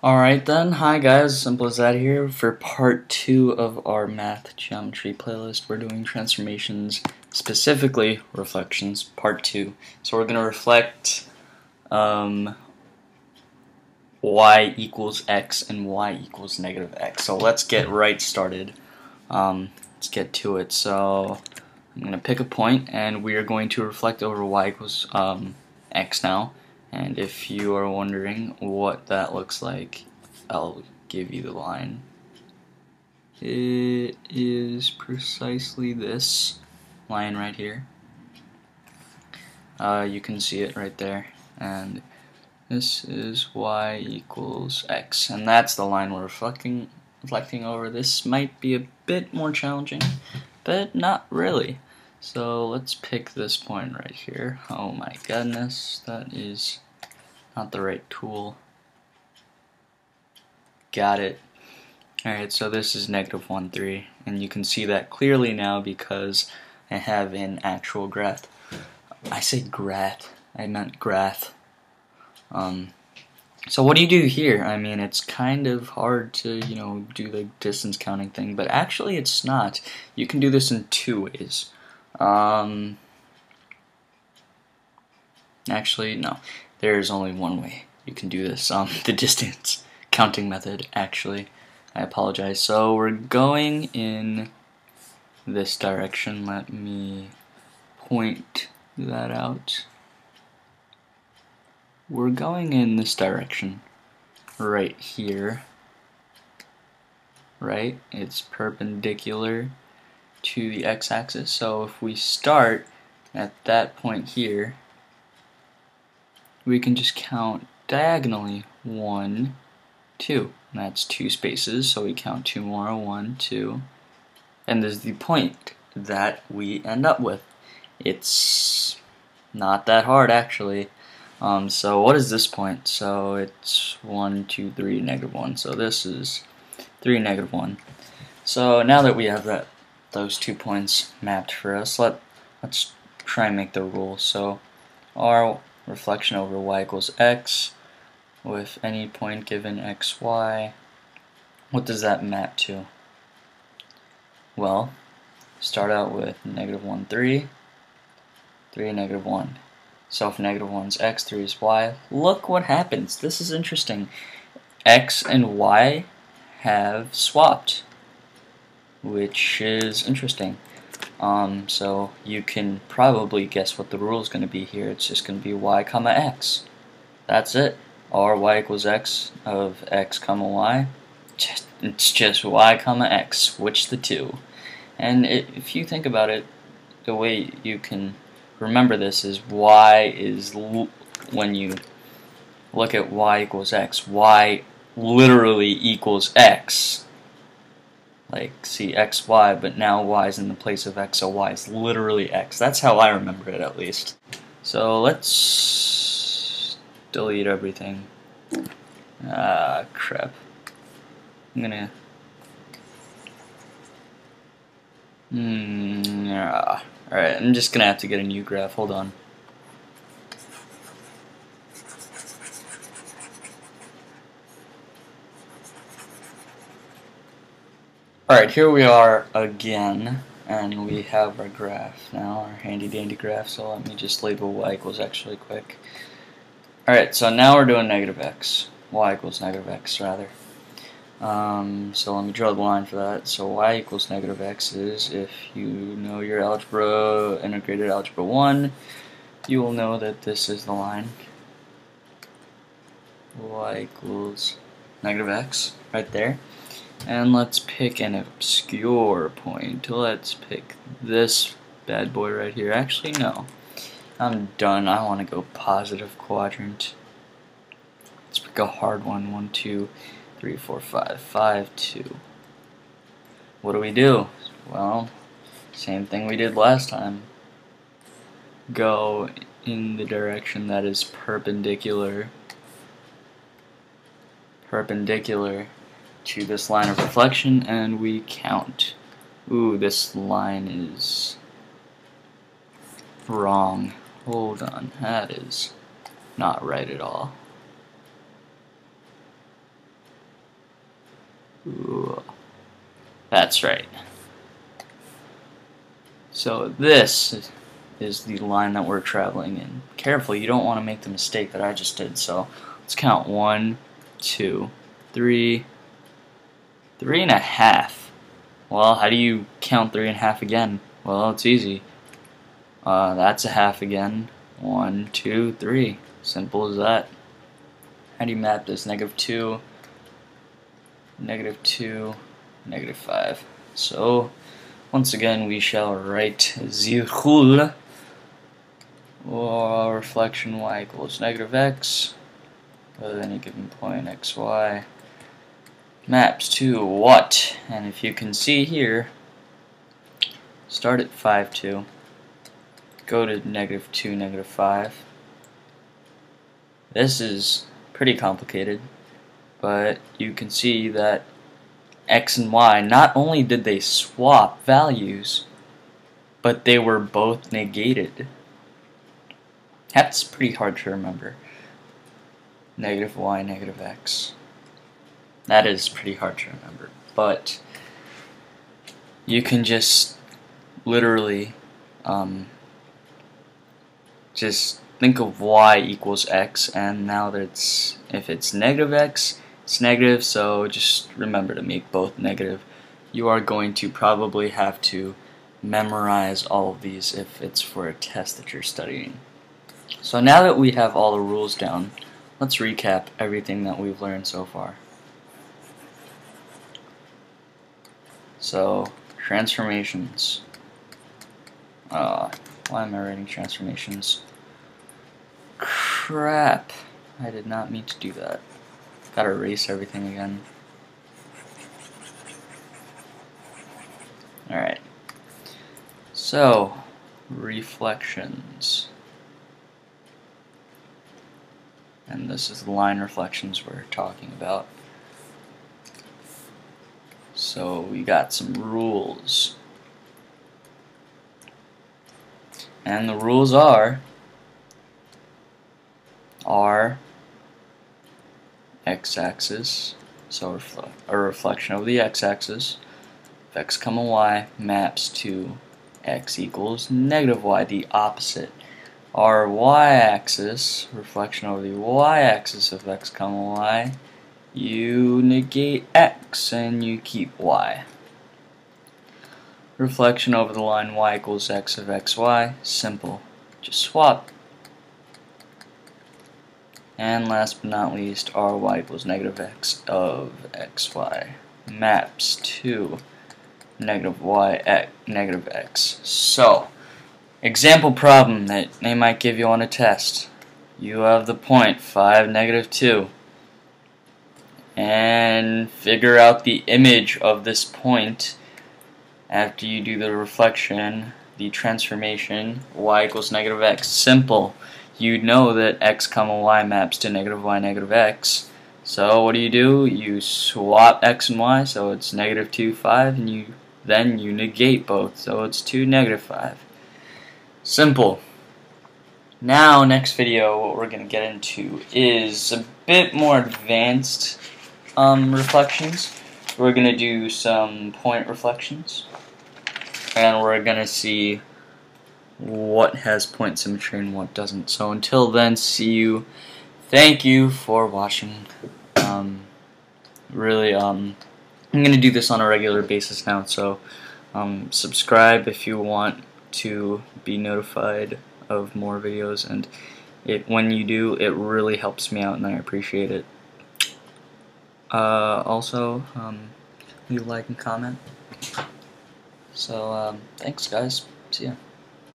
Alright then, hi guys, Simple as that here. For part 2 of our math geometry playlist, we're doing transformations, specifically reflections, part 2. So we're going to reflect y equals x and y equals negative x. So let's get right started. Let's get to it. So I'm going to pick a point and we are going to reflect over y equals x now. And if you are wondering what that looks like, I'll give you the line. It is precisely this line right here. You can see it right there, and this is y equals x, and that's the line we're reflecting over. This might be a bit more challenging, but not really. So let's pick this point right here. Oh my goodness, that is not the right tool. Got it. Alright, so this is negative 1, 3, and you can see that clearly now because I have an actual graph. I said graph, I meant graph. So what do you do here? I mean, it's kind of hard to, do the distance counting thing, but actually it's not. You can do this in two ways. Actually, no. There's only one way you can do this. The distance counting method, actually. I apologize. So we're going in this direction. Let me point that out. We're going in this direction right here. Right? It's perpendicular to the x-axis. So if we start at that point here, we can just count diagonally 1, 2. And that's 2 spaces, so we count 2 more, 1, 2. And this is the point that we end up with. It's not that hard, actually. So what is this point? So it's 1, 2, 3, negative 1. So this is 3, negative 1. So now that we have those 2 points mapped for us, let's try and make the rule. So our reflection over y equals x with any point given x, y. What does that map to? Well, start out with negative 1, 3, 3, negative 1. So if negative 1 is x, 3 is y. Look what happens. This is interesting. X and y have swapped, which is interesting. So you can probably guess what the rule is going to be here. It's just going to be y comma x. That's it. Or y equals x of x comma y. It's just y comma x. Switch the two. And if you think about it, the way you can remember this is y is, when you look at y equals x, y literally equals x. Like, see, x, y, but now y is in the place of x, so y is literally x. That's how I remember it, at least. So let's delete everything. Ah, crap. I'm gonna... Alright, I'm just gonna have to get a new graph. Hold on. Alright, here we are again, and we have our graph now, our handy dandy graph, so let me just label y equals x really quick. Alright, so now we're doing negative x. Y equals negative x, rather. So let me draw the line for that. So y equals negative x is, if you know your algebra, integrated algebra 1, you will know that this is the line. Y equals negative x, right there. And let's pick an obscure point. Let's pick this bad boy right here. Actually, no. I'm done. I want to go positive quadrant. Let's pick a hard one. 1, 2, 3, 4, 5. 5, 2. What do we do? Well, same thing we did last time. Go in the direction that is perpendicular to this line of reflection, and we count. Ooh, this line is wrong. Hold on, that is not right at all. Ooh. That's right. So this is the line that we're traveling in. Carefully, you don't want to make the mistake that I just did. So let's count 1, 2, 3, 3.5. Well, how do you count 3.5 again? Well, it's easy. That's a half again. 1, 2, 3. Simple as that. How do you map this? -2, -2, -5. So once again, we shall write zirhul, or reflection y equals -x, at any given point xy, maps to what? And if you can see here, start at 5, 2, go to -2, -5. This is pretty complicated, but you can see that x and y, not only did they swap values, but they were both negated. That's pretty hard to remember. -y, -x. That is pretty hard to remember, but you can just literally just think of y equals x, and now that's, if it's -x, it's negative, so just remember to make both negative. You are going to probably have to memorize all of these if it's for a test that you're studying. So now that we have all the rules down, let's recap everything that we've learned so far. So, transformations. Why am I writing transformations? Crap! I did not mean to do that. Gotta erase everything again. Alright. So, reflections. And this is the line reflections we're talking about. So we got some rules. And the rules are x-axis, so a reflection of the x-axis, if x, y maps to x equals -y, the opposite. Our y-axis, reflection over the y-axis of x, y, you negate x and you keep y. Reflection over the line y equals x of xy, simple, just swap. And last but not least, our y equals -x of xy maps to -x. So, example problem that they might give you on a test. You have the point 5, -2, and figure out the image of this point after you do the reflection, the transformation, y equals -x. Simple. You know that x, y maps to -y, -x. So what do? You swap x and y, so it's -2, 5, and then you negate both, so it's 2, -5. Simple. Now, next video, what we're going to get into is a bit more advanced reflections. We're going to do some point reflections, and we're going to see what has point symmetry and what doesn't. So until then, see you. Thank you for watching. Really, I'm going to do this on a regular basis now, so subscribe if you want to be notified of more videos, and when you do, it really helps me out and I appreciate it. Also, leave a like and comment. So, thanks guys. See ya.